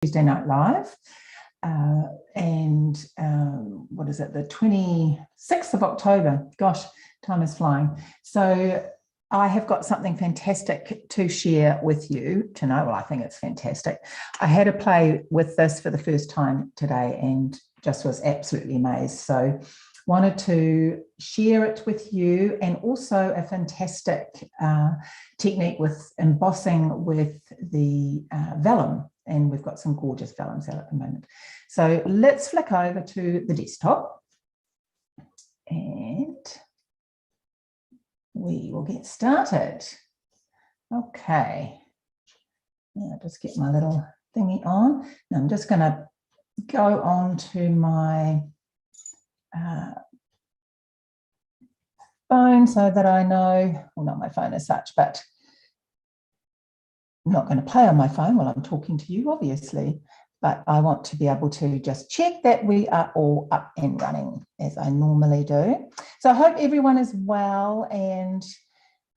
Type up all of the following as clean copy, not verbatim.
Tuesday Night Live. What is it, the 26th of October? Gosh, time is flying. So I have got something fantastic to share with you tonight. Well, I think it's fantastic. I had a play with this for the first time today and just was absolutely amazed. So wanted to share it with you, and also a fantastic technique with embossing with the vellum. And we've got some gorgeous vellums out at the moment. So let's flick over to the desktop and we will get started. Okay. Now just get my little thingy on. Now I'm just going to go on to my phone so that I know, well, not my phone as such, but I'm not going to play on my phone while I'm talking to you, obviously, but I want to be able to just check that we are all up and running as I normally do. So I hope everyone is well and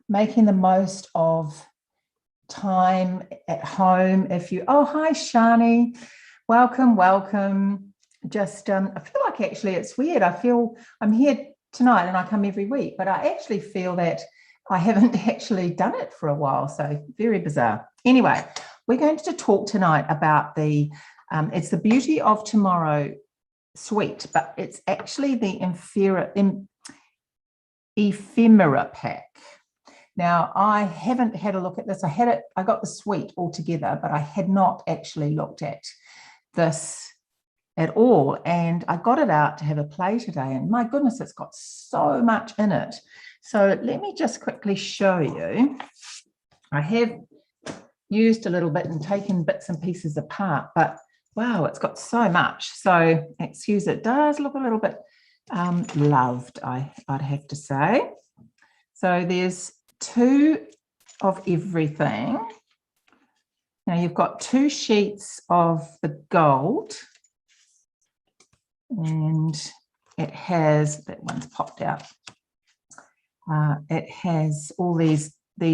making the most of time at home. If you, oh, hi, Shani. Welcome, welcome. Just, I feel like actually it's weird. I feel I'm here tonight and I come every week, but I actually feel that I haven't actually done it for a while. So very bizarre. Anyway, we're going to talk tonight about the, it's the Beauty of Tomorrow suite, but it's actually the Ephemera pack. Now, I haven't had a look at this. I got the suite all together, but I had not actually looked at this at all. And I got it out to have a play today. And my goodness, it's got so much in it. So let me just quickly show you. I have used a little bit and taken bits and pieces apart, but wow, it's got so much. So excuse, it does look a little bit loved, I'd have to say. So there's two of everything. Now you've got two sheets of the gold, and it has, that one's popped out. It has all these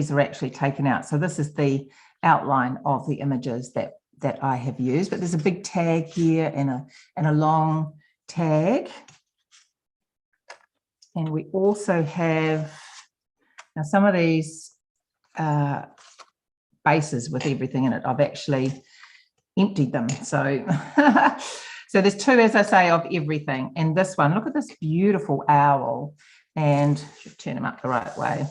are actually taken out. So this is the outline of the images that I have used, but there's a big tag here and a long tag. And we also have, now some of these bases with everything in it, I've actually emptied them. So, so there's two, as I say, of everything. And this one, look at this beautiful owl, and should turn them up the right way.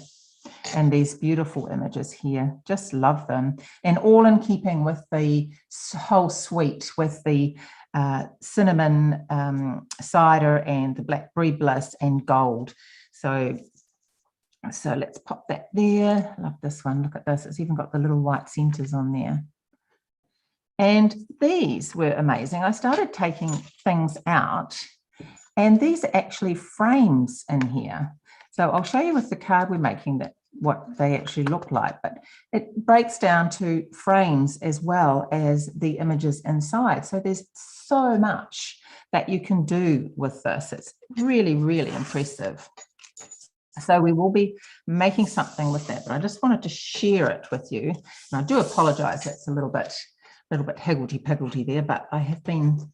And these beautiful images here, just love them. And all in keeping with the whole suite, with the cinnamon cider and the blackberry bliss and gold. So let's pop that there. Love this one. Look at this. It's even got the little white centers on there. And these were amazing. I started taking things out, and these are actually frames in here. So I'll show you with the card we're making that what they actually look like, but it breaks down to frames as well as the images inside. So there's so much that you can do with this. It's really, really impressive. So we will be making something with that, but I just wanted to share it with you. And I do apologize, it's a little bit higgledy-piggledy there, but I have been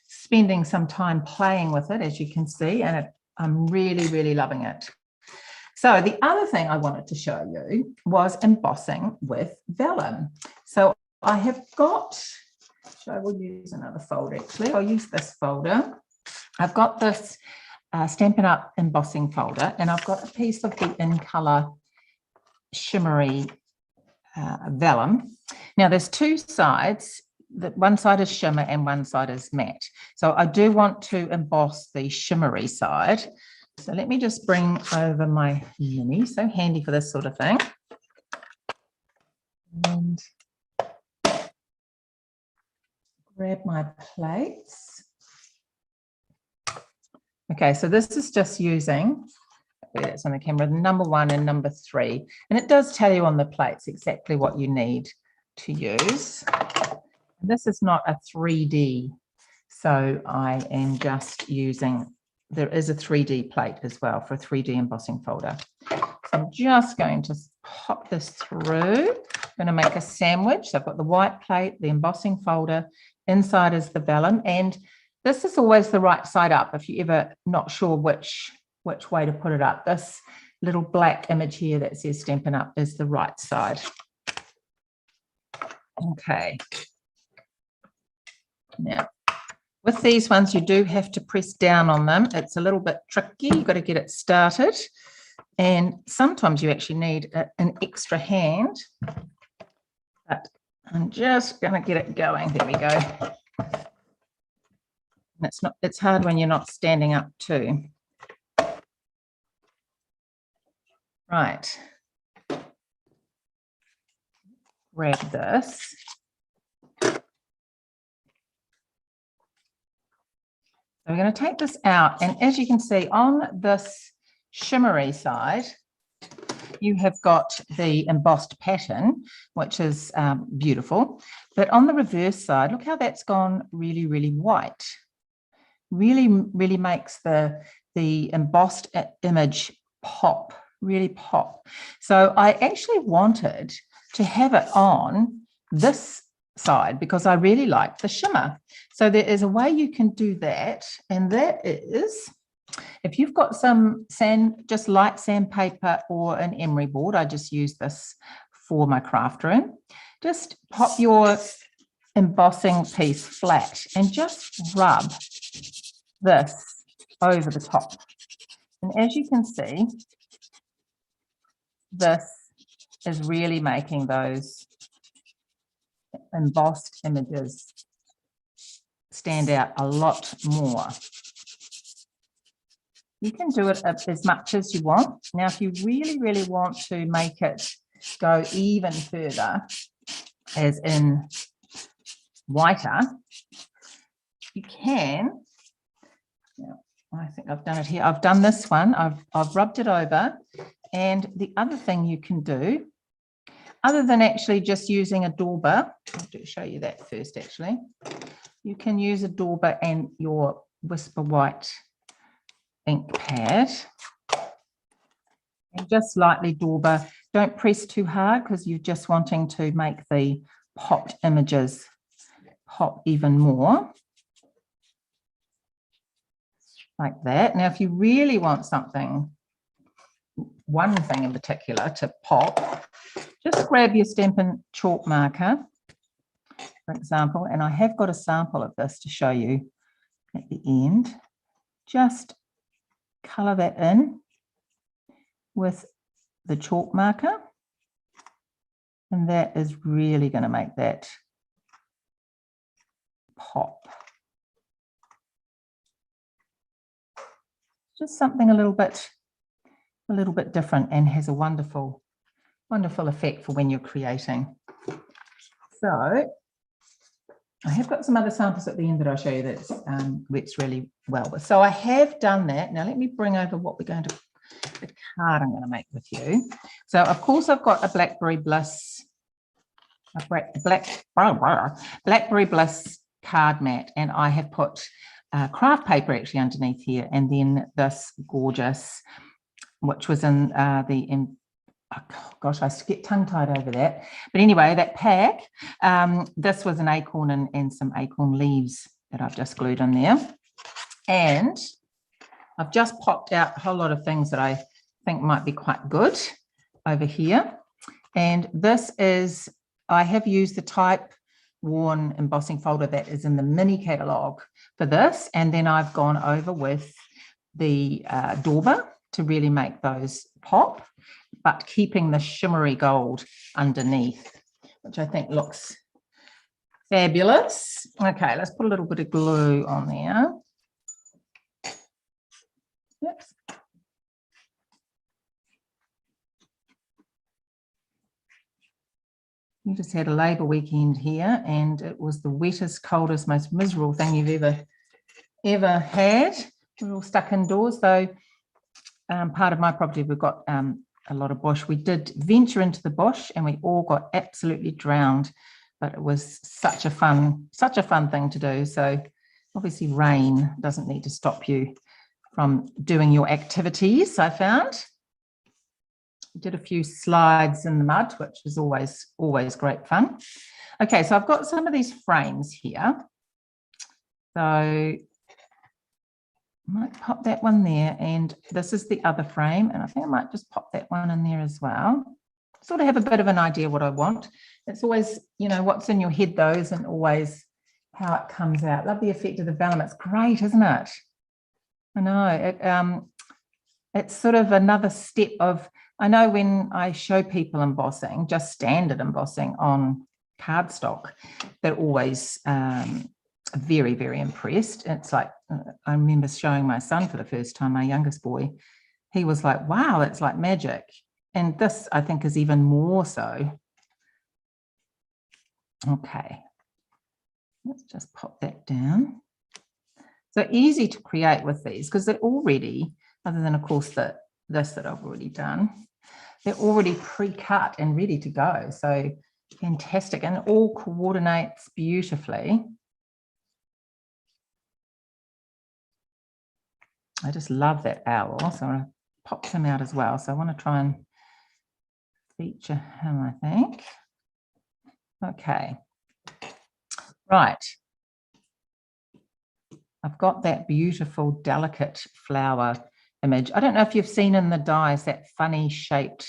spending some time playing with it, as you can see, and I'm really, really loving it. So the other thing I wanted to show you was embossing with vellum. So I have got, I will use another folder actually. I'll use this folder. I've got this Stampin' Up embossing folder, and I've got a piece of the In Colour shimmery vellum. Now there's two sides. One side is shimmer and one side is matte. So I do want to emboss the shimmery side. So let me just bring over my mini, so handy for this sort of thing. And grab my plates. Okay, so this is just using, that's on the camera, the number 1 and number 3. And it does tell you on the plates exactly what you need to use. And this is not a 3D, so I am just using, there is a 3D plate as well for a 3D embossing folder. So I'm just going to pop this through. I'm going to make a sandwich. So I've got the white plate, the embossing folder, inside is the vellum, and this is always the right side up if you're ever not sure which way to put it up. This little black image here that says Stampin' Up is the right side. Okay. Now, with these ones, you do have to press down on them. It's a little bit tricky. You've got to get it started. And sometimes you actually need an extra hand. But I'm just going to get it going. There we go. And it's hard when you're not standing up too. Right. Grab this. So we're going to take this out, and as you can see on this shimmery side, you have got the embossed pattern, which is beautiful. But on the reverse side, look how that's gone really, really white. Really, really makes the embossed image pop, really pop. So I actually wanted to have it on this side because I really like the shimmer. So there is a way you can do that, and that is if you've got some just light sandpaper or an emery board. I just use this for my craft room. Just pop your embossing piece flat and just rub this over the top. And as you can see, this is really making those embossed images stand out a lot more. You can do it as much as you want. Now, if you really, really want to make it go even further, as in whiter, you can. Now, I think I've done it here. I've done this one. I've rubbed it over. And the other thing you can do, other than actually just using a dauber, I'll show you that first actually. You can use a dauber and your Whisper White ink pad. And just lightly dauber. Don't press too hard because you're just wanting to make the popped images pop even more. Like that. Now, if you really want something, one thing in particular to pop, just grab your Stampin' chalk marker, for example, and I have got a sample of this to show you at the end. Just colour that in with the chalk marker, and that is really going to make that pop. Just something a little bit different, and has a wonderful effect for when you're creating. So I have got some other samples at the end that I'll show you that works really well with. So I have done that. Now let me bring over what we're going to, the card I'm going to make with you. So of course I've got a Blackberry Bliss, Blackberry Bliss card mat, and I have put craft paper actually underneath here, and then this gorgeous, which was in oh gosh, I get tongue-tied over that. But anyway, that pack, this was an acorn and some acorn leaves that I've just glued in there. And I've just popped out a whole lot of things that I think might be quite good over here. And this is, I have used the type worn embossing folder that is in the mini catalogue for this. And then I've gone over with the dauber to really make those pop, but keeping the shimmery gold underneath, which I think looks fabulous. Okay, let's put a little bit of glue on there. Oops. We just had a Labour weekend here, and it was the wettest, coldest, most miserable thing you've ever had. We're all stuck indoors, though. Part of my property, we've got a lot of bush. We did venture into the bush and we all got absolutely drowned, but it was such a fun thing to do. So obviously rain doesn't need to stop you from doing your activities. I found we did a few slides in the mud, which is always great fun. Okay, so I've got some of these frames here, So I might pop that one there, and this is the other frame, and I think I might just pop that one in there as well. Sort of have a bit of an idea what I want. It's always, you know, what's in your head though isn't always how it comes out. Love the effect of the vellum. It's great, isn't it? I know. It's sort of another step of, I know when I show people embossing, just standard embossing on cardstock, they're always very, very impressed. It's like, I remember showing my son for the first time, my youngest boy. He was like, wow, it's like magic. And this, I think, is even more so. Okay, let's just pop that down. So easy to create with these because they're already, other than, of course, this that I've already done, they're already pre-cut and ready to go. So fantastic, and it all coordinates beautifully. I just love that owl, so I'm going to pop him out as well. So I want to try and feature him, I think. Okay, right. I've got that beautiful, delicate flower image. I don't know if you've seen in the dies that funny shaped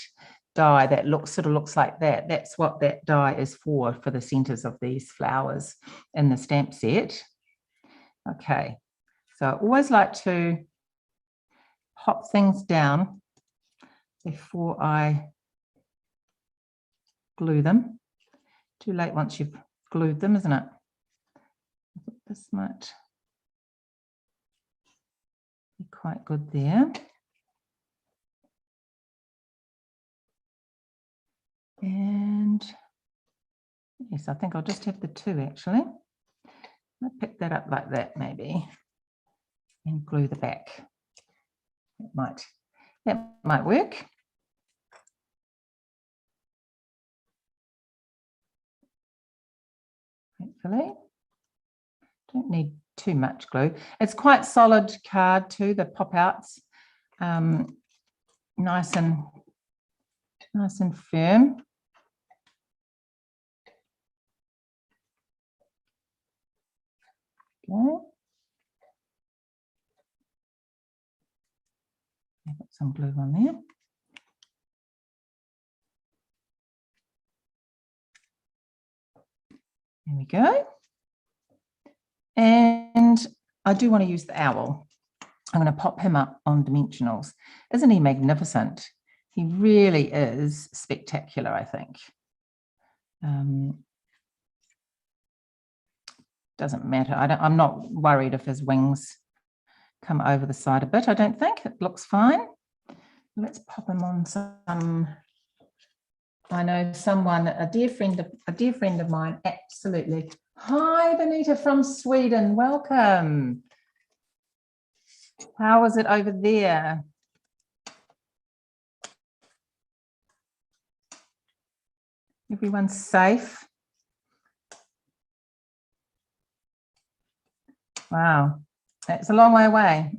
die that sort of looks like that. That's what that die is for the centers of these flowers in the stamp set. Okay, so I always like to pop things down before I glue them. Too late once you've glued them, isn't it? This might be quite good there. And yes, I think I'll just have the two actually. I'll pick that up like that maybe and glue the back. That might work. Hopefully. Don't need too much glue. It's quite solid card too, the pop-outs. Nice and firm. Okay. I've got some glue on there. There we go. And I do want to use the owl. I'm going to pop him up on dimensionals. Isn't he magnificent? He really is spectacular, I think. Doesn't matter. I'm not worried if his wings come over the side a bit. I don't think. It looks fine. Let's pop him on some. I know someone, a dear friend of mine, absolutely. Hi, Benita from Sweden. Welcome. How is it over there? Everyone's safe. Wow, it's a long way away.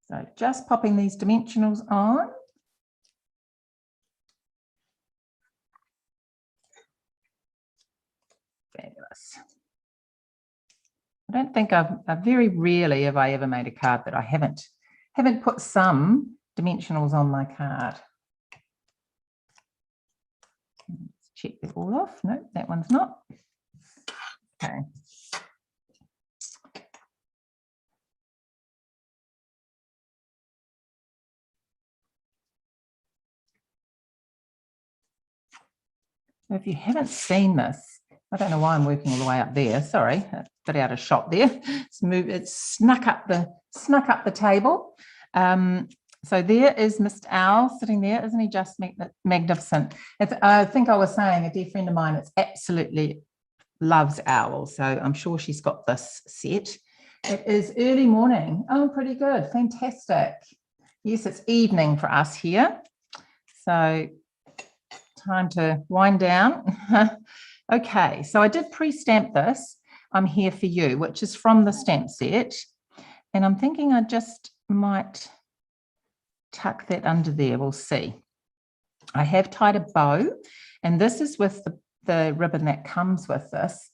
So just popping these dimensionals on. Fabulous. I don't think I've very rarely have I ever made a card that I haven't put some dimensionals on my card. Let's check that all off. No, that one's not. Okay. So if you haven't seen this, I don't know why I'm working all the way up there. Sorry, a bit out of shot there. It's snuck up the table. So there is Mr. Owl sitting there. Isn't he just magnificent? I think I was saying a dear friend of mine, it's absolutely loves owls. So I'm sure she's got this set. It is early morning. Oh, pretty good. Fantastic. Yes, it's evening for us here. So time to wind down. Okay, so I did pre-stamp this. I'm Here For You, which is from the stamp set. And I'm thinking I just might tuck that under there. We'll see. I have tied a bow, and this is with the ribbon that comes with this,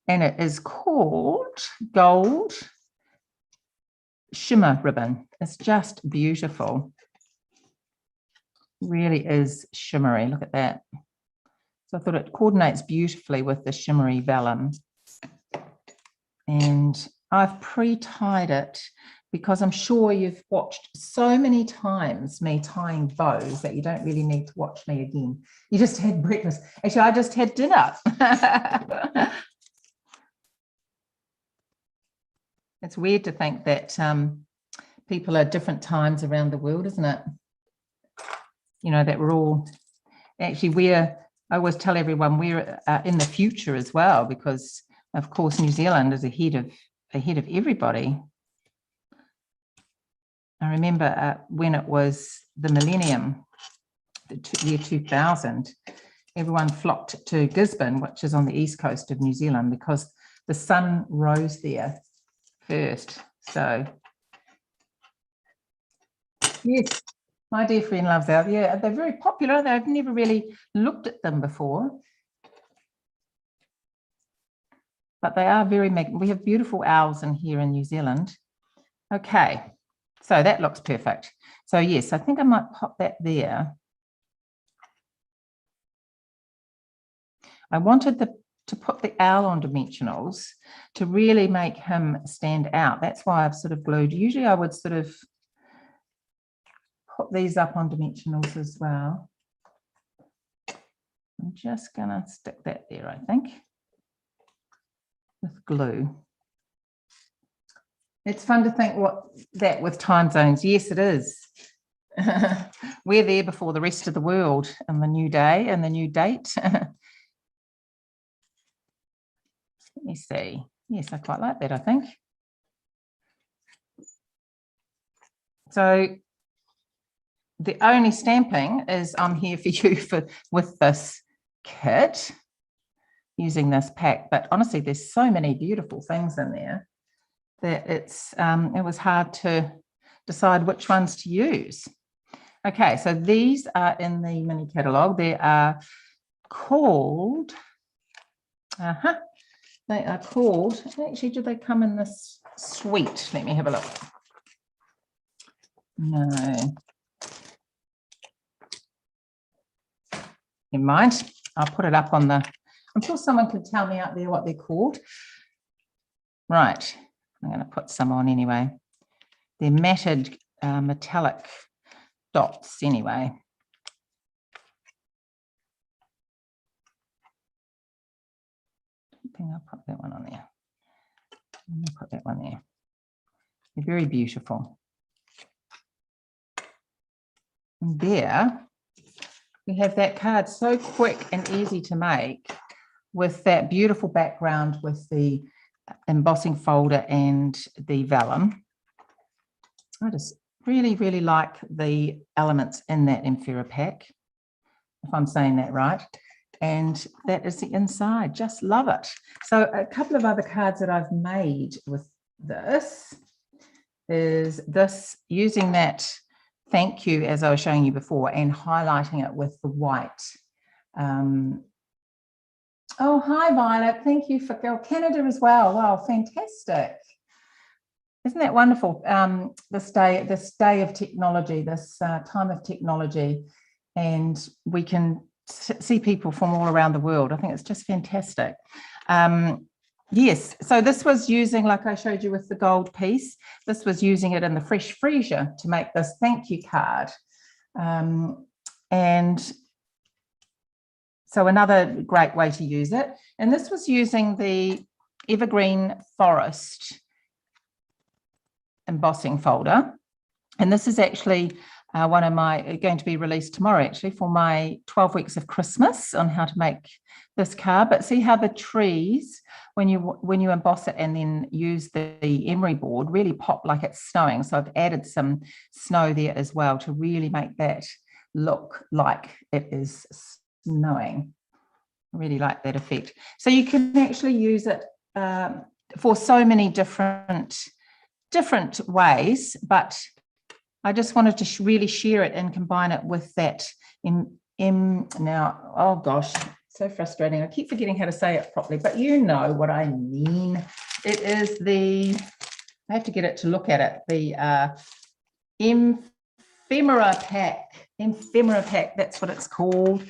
and it is called Gold Shimmer Ribbon. It's just beautiful. Really is shimmery. Look at that. So I thought it coordinates beautifully with the shimmery vellum. And I've pre-tied it because I'm sure you've watched so many times me tying bows that you don't really need to watch me again. You just had breakfast. Actually, I just had dinner. It's weird to think that people are different times around the world, isn't it? You know, that we're all actually I always tell everyone we're in the future as well, because of course New Zealand is ahead of everybody. I remember when it was the millennium, the year 2000, everyone flocked to Gisborne, which is on the east coast of New Zealand, because the sun rose there first. So yes, my dear friend loves ours. Yeah, they're very popular. I've never really looked at them before, but they are very we have beautiful owls in here in New Zealand. Okay, so that looks perfect. So yes, I think I might pop that there. I wanted to put the owl on dimensionals to really make him stand out. That's why I've sort of glued. Usually I would sort of put these up on dimensionals as well. I'm just gonna stick that there, I think, with glue. It's fun to think that with time zones. Yes, it is. We're there before the rest of the world and the new day and the new date. Let me see. Yes, I quite like that, I think. So the only stamping is I'm here for you with this kit using this pack. But honestly, there's so many beautiful things in there that it was hard to decide which ones to use. Okay, so these are in the mini catalogue. They are called, they are called, actually, do they come in this suite? Let me have a look. No. Never mind. I'll put it up on the, I'm sure someone could tell me out there what they're called. Right. I'm going to put some on anyway. They're matted metallic dots anyway. I think I'll put that one on there. I'll put that one there. They're very beautiful. And there we have that card, so quick and easy to make, with that beautiful background with the embossing folder and the vellum. I just really, really like the elements in that Ephemera pack, if I'm saying that right. And that is the inside. Just love it. So a couple of other cards that I've made with this is this, using that thank you as I was showing you before and highlighting it with the white. Oh, hi, Violet. Thank you for Canada as well. Wow, fantastic. Isn't that wonderful? This day of technology, this time of technology, and we can see people from all around the world. I think it's just fantastic. Yes, so this was using, like I showed you with the gold piece, this was using it in the fresh freezer to make this thank you card. And so another great way to use it. And this was using the Evergreen Forest embossing folder. And this is actually one of my, going to be released tomorrow actually, for my 12 weeks of Christmas on how to make this card. But see how the trees, when you emboss it and then use the emery board, really pop like it's snowing. So I've added some snow there as well to really make that look like it is snowing. I really like that effect. So you can actually use it for so many different ways, but I just wanted to really share it and combine it with that now, oh gosh, So frustrating. I keep forgetting how to say it properly, but you know what I mean. It is the, I have to get it to look at it, the Ephemera pack. Ephemera pack, that's what it's called.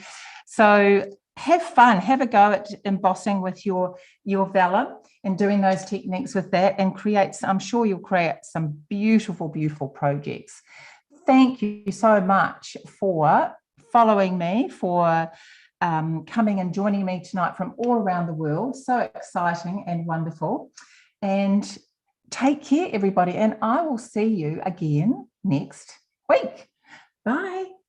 So have fun, have a go at embossing with your vellum and doing those techniques with that, and create, I'm sure you'll create some beautiful, beautiful projects. Thank you so much for following me, for coming and joining me tonight from all around the world. So exciting and wonderful. And take care, everybody. And I will see you again next week. Bye.